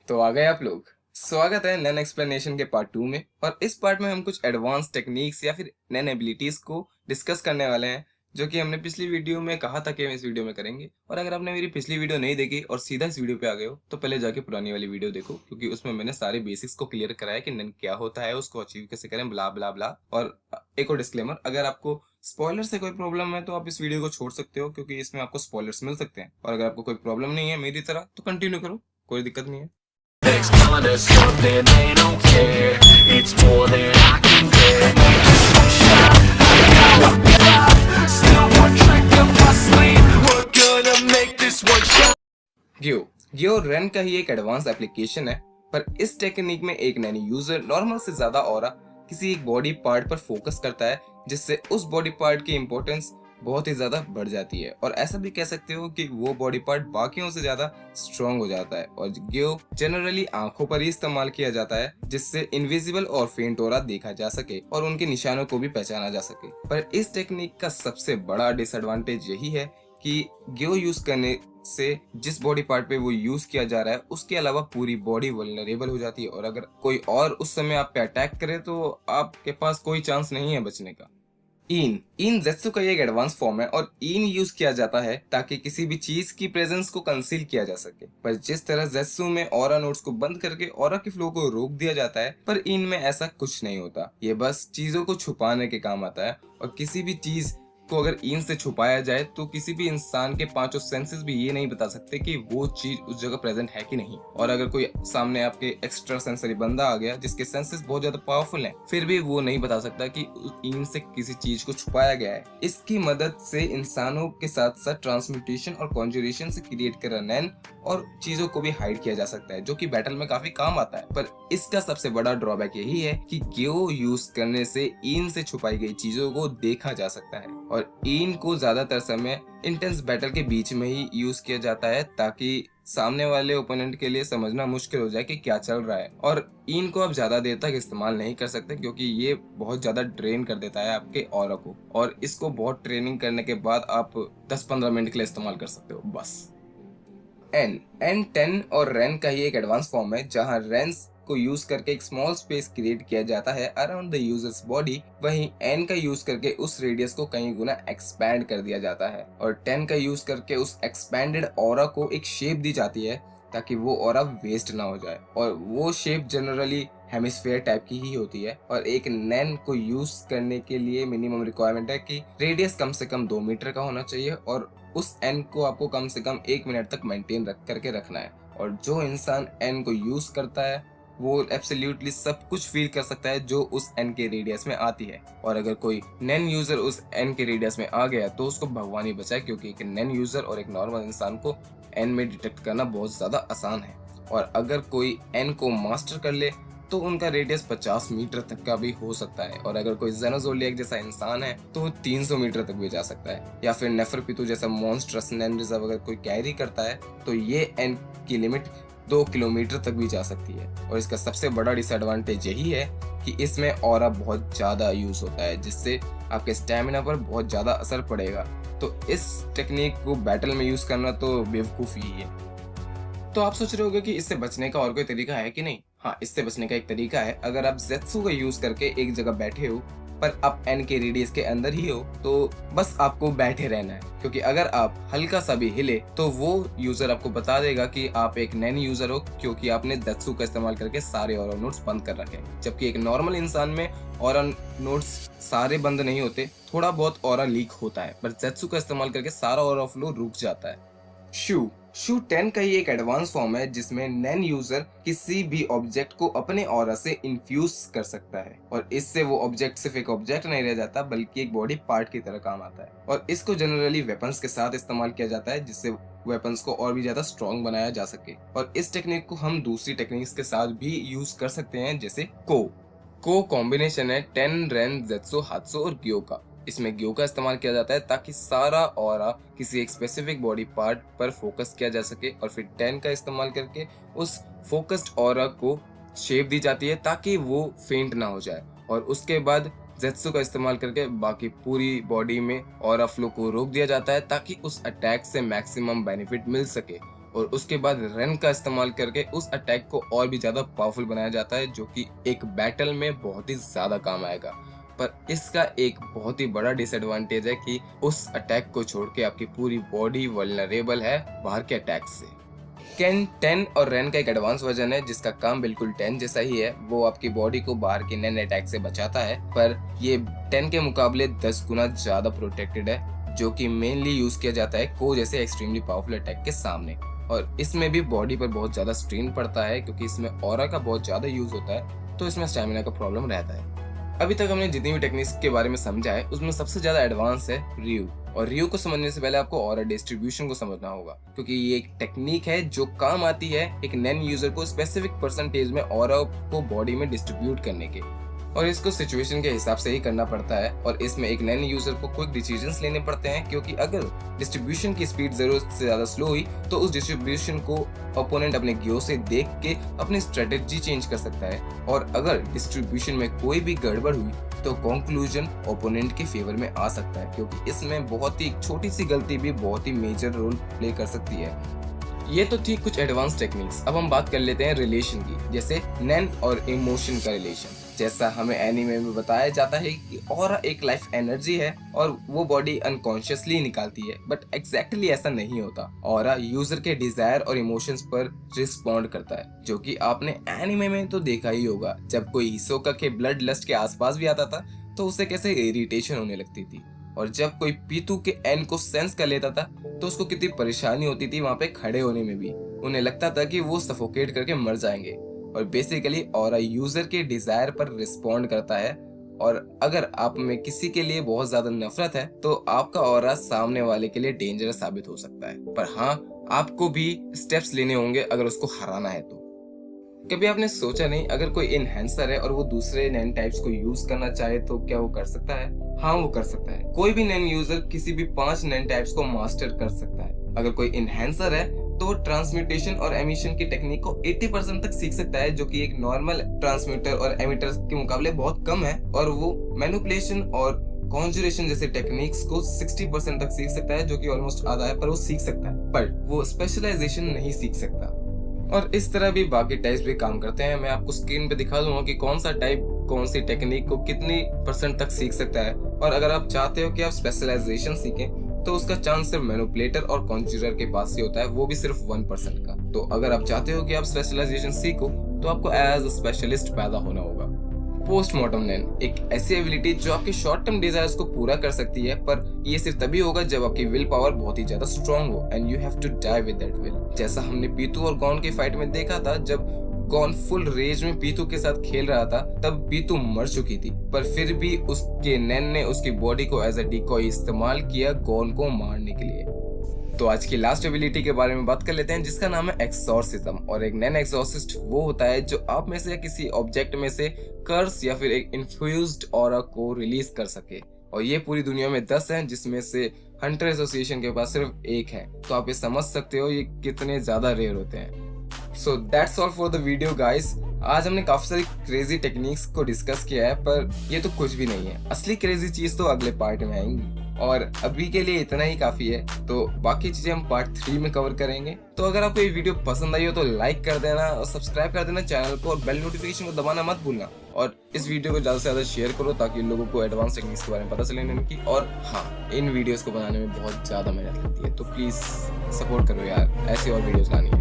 तो आ गए आप लोग। स्वागत है नैन एक्सप्लेनेशन के पार्ट 2 में। और इस पार्ट में हम कुछ एडवांस टेक्निक्स या फिर नैन एबिलिटीज को डिस्कस करने वाले हैं, जो कि हमने पिछली वीडियो में कहा था कि हम इस वीडियो में करेंगे। और अगर आपने मेरी पिछली वीडियो नहीं देखी और सीधा इस वीडियो पे आ गए हो तो पहले जाके पुरानी वाली वीडियो देखो, क्योंकि उसमें मैंने सारे बेसिक्स को क्लियर कराया कि नैन क्या होता है, उसको अचीव कैसे करें, ब्ला ब्ला ब्ला। और एक और डिस्क्लेमर, अगर आपको स्पॉइलर से कोई प्रॉब्लम है तो आप इस वीडियो को छोड़ सकते हो, क्योंकि इसमें आपको स्पॉयलर्स मिल सकते हैं। और अगर आपको कोई प्रॉब्लम नहीं है मेरी तरह तो कंटिन्यू करो, कोई दिक्कत नहीं है। Next telling us something they don't care. It's more than I can bear. Just one shot, I got one life. Still one trick up my sleeve. We're gonna make this one shot. गियो run का ही एक advance application है, पर इस technique में एक Naini user normal से ज्यादा ऑरा किसी एक बॉडी पार्ट पर फोकस करता है, जिससे उस बॉडी पार्ट की इंपॉर्टेंस बहुत ही ज्यादा बढ़ जाती है। और ऐसा भी कह सकते हो कि वो बॉडी पार्ट बाकियों से ज्यादा स्ट्रॉन्ग हो जाता है। और गियो जनरली आंखों पर ही इस्तेमाल किया जाता है, जिससे इनविजिबल और फेंट ऑरा देखा जा सके और उनके निशानों को भी पहचाना जा सके। पर इस टेक्निक का सबसे बड़ा डिसएडवांटेज यही है कि गियो यूज करने से जिस बॉडी पार्ट पे वो यूज किया जा रहा है उसके अलावा पूरी बॉडी वल्नरेबल हो जाती है। और अगर कोई और उस समय आप पे अटैक करे तो आपके पास कोई चांस नहीं है बचने का। इन जेत्सु का एक एडवांस फॉर्म है, और इन यूज किया जाता है ताकि किसी भी चीज की प्रेजेंस को कंसील किया जा सके। पर जिस तरह जेत्सु में ऑरा नोड्स को बंद करके ऑरा के फ्लो को रोक दिया जाता है, पर इन में ऐसा कुछ नहीं होता। ये बस चीजों को छुपाने के काम आता है। और किसी भी चीज को अगर इन से छुपाया जाए तो किसी भी इंसान के पांचों सेंसेस भी ये नहीं बता सकते कि वो चीज उस जगह प्रेजेंट है कि नहीं। और अगर कोई सामने आपके एक्स्ट्रा सेंसरी बंदा आ गया जिसके सेंसेस बहुत ज्यादा पावरफुल हैं, फिर भी वो नहीं बता सकता कि इन से किसी चीज को छुपाया गया है। इसकी मदद से इंसानों के साथ साथ ट्रांसम्यूटेशन और कॉन्जुरेशन से क्रिएट करा नैन और चीजों को भी हाइड किया जा सकता है, जो कि बैटल में काफी काम आता है। पर इसका सबसे बड़ा ड्रॉबैक यही है कि गियो यूज करने से इन से छुपाई गई चीजों को देखा जा सकता है। और इन को ज्यादातर समय इंटेंस बैटल के बीच में ही यूज किया जाता है, ताकि सामने वाले ओपोनेंट के लिए समझना मुश्किल हो जाए कि क्या चल रहा है। और इन को आप ज्यादा देर तक इस्तेमाल नहीं कर सकते, क्योंकि ये बहुत ज्यादा ड्रेन कर देता है आपके ऑरा को। और इसको बहुत ट्रेनिंग करने के बाद आप 10-15 मिनट के लिए इस्तेमाल कर सकते हो बस। एन 10 और रेन का ही एक एडवांस फॉर्म है, जहां रेंस को यूज करके एक स्मॉल स्पेस क्रिएट किया जाता है अराउंड द यूजर्स बॉडी। वहीं एन का यूज करके उस रेडियस को कई गुना एक्सपैंड कर दिया जाता है। और 10 का यूज करके उस एक्सपैंडेड ऑरा को एक शेप दी जाती है, ताकि वो ऑरा वेस्ट ना हो जाए। और वो शेप जनरली हेमिस्फेयर टाइप की ही होती है। और एक नैन को यूज करने के लिए मिनिमम रिक्वायरमेंट है कि रेडियस कम से कम 2 मीटर का होना चाहिए, और उस एन को आपको कम से कम 1 मिनट तक मेंटेन करके रखना है। और जो इंसान एन को यूज करता है वो एब्सोल्युटली सब कुछ फील कर सकता है जो उस एन के रेडियस में आती है। और अगर कोई नैन यूजर उस एन के रेडियस में आ गया तो उसको भगवान ही बचाए, क्योंकि एक नैन यूजर और एक नॉर्मल इंसान को एन में डिटेक्ट करना बहुत ज्यादा आसान है। और अगर कोई एन को मास्टर कर ले तो उनका रेडियस 50 मीटर तक का भी हो सकता है। और अगर कोई जेनोजोलियक जैसा इंसान है तो वो 300 मीटर तक भी जा सकता है। या फिर नेफरपितु जैसा मॉन्स्ट्रस नैन रिजर्व अगर कोई कैरी करता है तो ये एन की लिमिट 2 किलोमीटर तक भी जा सकती है। और इसका सबसे बड़ा डिसएडवांटेज यही है कि इसमें ऑरा बहुत ज्यादा यूज होता है, जिससे आपके स्टैमिना पर बहुत ज्यादा असर पड़ेगा। तो इस टेक्निक को बैटल में यूज करना तो बेवकूफी ही है। तो आप सोच रहे होगे कि इससे बचने का और कोई तरीका है कि नहीं। हाँ, इससे बचने का एक तरीका है। अगर आप जेत्सु का यूज करके एक जगह बैठे हो पर आप एन के रेडियस के अंदर ही हो, तो बस आपको बैठे रहना है, क्योंकि अगर आप हल्का सा भी हिले तो वो यूजर आपको बता देगा कि आप एक नैन यूजर हो, क्योंकि आपने जेत्सु का इस्तेमाल करके सारे ऑरा नोड्स बंद कर रखे हैं। जबकि एक नॉर्मल इंसान में ऑरा नोड्स सारे बंद नहीं होते, थोड़ा बहुत ऑरा लीक होता है, पर जेत्सु का इस्तेमाल करके सारा ऑरा फ्लो रुक जाता है। शू 10 का ही एक एडवांस फॉर्म है, जिसमें नैन यूजर किसी भी ऑब्जेक्ट को अपने ऑरा से इन्फ्यूज कर सकता है। और इससे वो ऑब्जेक्ट सिर्फ एक ऑब्जेक्ट नहीं रह जाता, बल्कि एक बॉडी पार्ट की तरह काम आता है। और इसको जनरली वेपन्स के साथ इस्तेमाल किया जाता है, जिससे वेपन्स को और भी ज्यादा स्ट्रॉन्ग बनाया जा सके। और इस टेक्निक को हम दूसरी टेक्निक्स के साथ भी यूज कर सकते हैं, जैसे को कॉम्बिनेशन है 10 रेन जेत्सु हात्सु और गियो का। इसमें गियो का इस्तेमाल किया जाता है ताकि सारा ऑरा किसी एक स्पेसिफिक बॉडी पार्ट पर फोकस किया जा सके। और फिर 10 का इस्तेमाल करके उस फोकस्ड ऑरा को शेप दी जाती है ताकि वो फेंट ना हो जाए। और उसके बाद जेत्सु का इस्तेमाल करके बाकी पूरी बॉडी में ऑरा फ्लो को रोक दिया जाता है, ताकि उस अटैक से मैक्सिमम बेनिफिट मिल सके। और उसके बाद रेन का इस्तेमाल करके उस अटैक को और भी ज्यादा पावरफुल बनाया जाता है, जो कि एक बैटल में बहुत ही ज्यादा काम आएगा। पर इसका एक बहुत ही बड़ा डिसएडवांटेज है कि उस अटैक को छोड़ के आपकी पूरी बॉडी वल्नरेबल है बाहर के अटैक से। कैन 10 और रेन का एक एडवांस वर्जन है जिसका काम बिल्कुल 10 जैसा ही है। वो आपकी बॉडी को बाहर के नैन अटैक से बचाता है, पर ये 10 के मुकाबले 10 गुना ज्यादा प्रोटेक्टेड है, जो कि मेनली यूज किया जाता है को जैसे एक्सट्रीमली पावरफुल अटैक के सामने। और इसमें भी बॉडी पर बहुत ज्यादा स्ट्रेन पड़ता है क्योंकि इसमें ऑरा का बहुत ज्यादा यूज होता है, तो इसमें स्टैमिना का प्रॉब्लम रहता है। अभी तक हमने जितनी भी टेक्निक्स के बारे में समझा है उसमें सबसे ज्यादा एडवांस है रियू। और रियू को समझने से पहले आपको ऑरा डिस्ट्रीब्यूशन को समझना होगा, क्योंकि ये एक टेक्निक है जो काम आती है एक नैन यूजर को स्पेसिफिक परसेंटेज में ऑरा को बॉडी में डिस्ट्रीब्यूट करने के, और इसको सिचुएशन के हिसाब से ही करना पड़ता है। और इसमें एक नैन यूजर को क्विक डिसीजंस लेने पड़ते हैं, क्योंकि अगर डिस्ट्रीब्यूशन की स्पीड जरूरत से ज्यादा स्लो हुई तो उस डिस्ट्रीब्यूशन को ओपोनेंट अपने गियो से देख के अपनी स्ट्रेटेजी चेंज कर सकता है, और अगर डिस्ट्रीब्यूशन में कोई भी गड़बड़ हुई तो कंक्लूजन ओपोनेंट के फेवर में आ सकता है, क्योंकि इसमें बहुत ही छोटी सी गलती भी बहुत ही मेजर रोल प्ले कर सकती है। ये तो थी कुछ एडवांस टेक्निक्स। अब हम बात कर लेते हैं रिलेशन की, जैसे नैन और इमोशन का रिलेशन। जैसा हमें एनीमे में बताया जाता है कि ऑरा एक लाइफ एनर्जी है और वो बॉडी अनकॉन्शियसली निकालती है, बट एग्जैक्टली ऐसा नहीं होता। ऑरा यूजर के डिजायर और इमोशंस पर रिस्पॉन्ड करता है, जो कि आपने एनीमे में तो देखा ही होगा। जब कोई हिसोका के ब्लड लस्ट के आसपास भी आता था तो उसे कैसे इरिटेशन होने लगती थी, और जब कोई पीतू के एन को सेंस कर लेता था तो उसको कितनी परेशानी होती थी वहां पे खड़े होने में भी। उन्हें लगता था कि वो सफोकेट करके मर जाएंगे। और बेसिकली ऑरा यूजर के डिजायर पर रिस्पॉन्ड करता है, और अगर आप में किसी के लिए बहुत ज्यादा नफरत है तो आपका ऑरा सामने वाले के लिए डेंजरस साबित हो सकता है। पर हाँ, आपको भी स्टेप्स लेने होंगे अगर उसको हराना है तो। कभी आपने सोचा नहीं, अगर कोई इनहेंसर है और वो दूसरे नैन टाइप्स को यूज करना चाहे तो क्या वो कर सकता है? हाँ, वो कर सकता है। कोई भी नैन यूजर किसी भी 5 नैन टाइप्स को मास्टर कर सकता है। अगर कोई इनहेंसर है तो ट्रांसम्यूटेशन और एमिशन की टेक्निक को 80% तक सीख सकता है, जो कि एक नॉर्मल ट्रांसमीटर और एमिटर के मुकाबले बहुत कम है। और वो मैनिपुलेशन और कॉन्जुरेशन जैसे टेक्निक्स को 60% तक सीख सकता है, जो कि ऑलमोस्ट आधा है, पर वो सीख सकता है। पर वो स्पेशलाइजेशन नहीं सीख सकता। और इस तरह भी बाकी टाइप्स भी काम करते हैं। मैं आपको स्क्रीन पे दिखा दूंगा कि कौन सा टाइप कौन सी टेक्निक को कितनी % तक सीख सकता है। और अगर आप चाहते हो कि आप स्पेशलाइजेशन सीखें तो उसका चांस सिर्फ मैनिपुलेटर और कॉन्ज्यूरर के पास ही होता है, वो भी सिर्फ 1% का। तो अगर आप चाहते हो कि आप स्पेशलाइजेशन सीखो तो आपको एज अ स्पेशलिस्ट पैदा होना होगा। पोस्टमार्टम नैन एक ऐसी एबिलिटी जो आपके शॉर्ट टर्म डिजायर्स को पूरा कर सकती है, पर ये सिर्फ तभी होगा जब आपकी विल पावर बहुत ही ज्यादा स्ट्रांग हो, and you have to die with that will. जैसा हमने पीतू और गॉन की फाइट में देखा था, जब गॉन फुल रेज में पीतू के साथ खेल रहा था तब पीतू मर चुकी थी, पर फिर भी उसके नैन ने उसकी बॉडी को एज अ डिकॉय इस्तेमाल किया गॉन को मारने के लिए। तो आज की लास्ट एबिलिटी के बारे में बात कर लेते हैं, जिसका नाम है एक्सॉर्सिज्म। और एक नैन एक्सॉर्सिस्ट वो होता है जो आप में से किसी ऑब्जेक्ट में से कर्स या फिर एक इन्फ्यूज्ड ऑरा को रिलीज कर सके। और ये पूरी दुनिया में 10 हैं, जिसमें से हंटर एसोसिएशन के पास सिर्फ 1 है। तो आप ये समझ सकते हो ये कितने ज्यादा रेयर होते हैं। So that's all for the video guys. आज हमने काफी सारी क्रेजी टेक्निक्स को डिस्कस किया है, पर ये तो कुछ भी नहीं है। असली क्रेजी चीज तो अगले पार्ट में आएंगी, और अभी के लिए इतना ही काफी है। तो बाकी चीजें हम पार्ट 3 में कवर करेंगे। तो अगर आपको ये वीडियो पसंद आई हो तो लाइक कर देना और सब्सक्राइब कर देना चैनल को, और बेल नोटिफिकेशन को दबाना मत भूलना। और इस वीडियो को ज्यादा से ज्यादा शेयर करो ताकि लोगों को एडवांस टेक्निक्स के बारे में पता चले इनकी। और हाँ, इन वीडियोस को बनाने में बहुत ज्यादा मेहनत लगती है, तो प्लीज सपोर्ट करो यार, ऐसी और वीडियोस लानी है।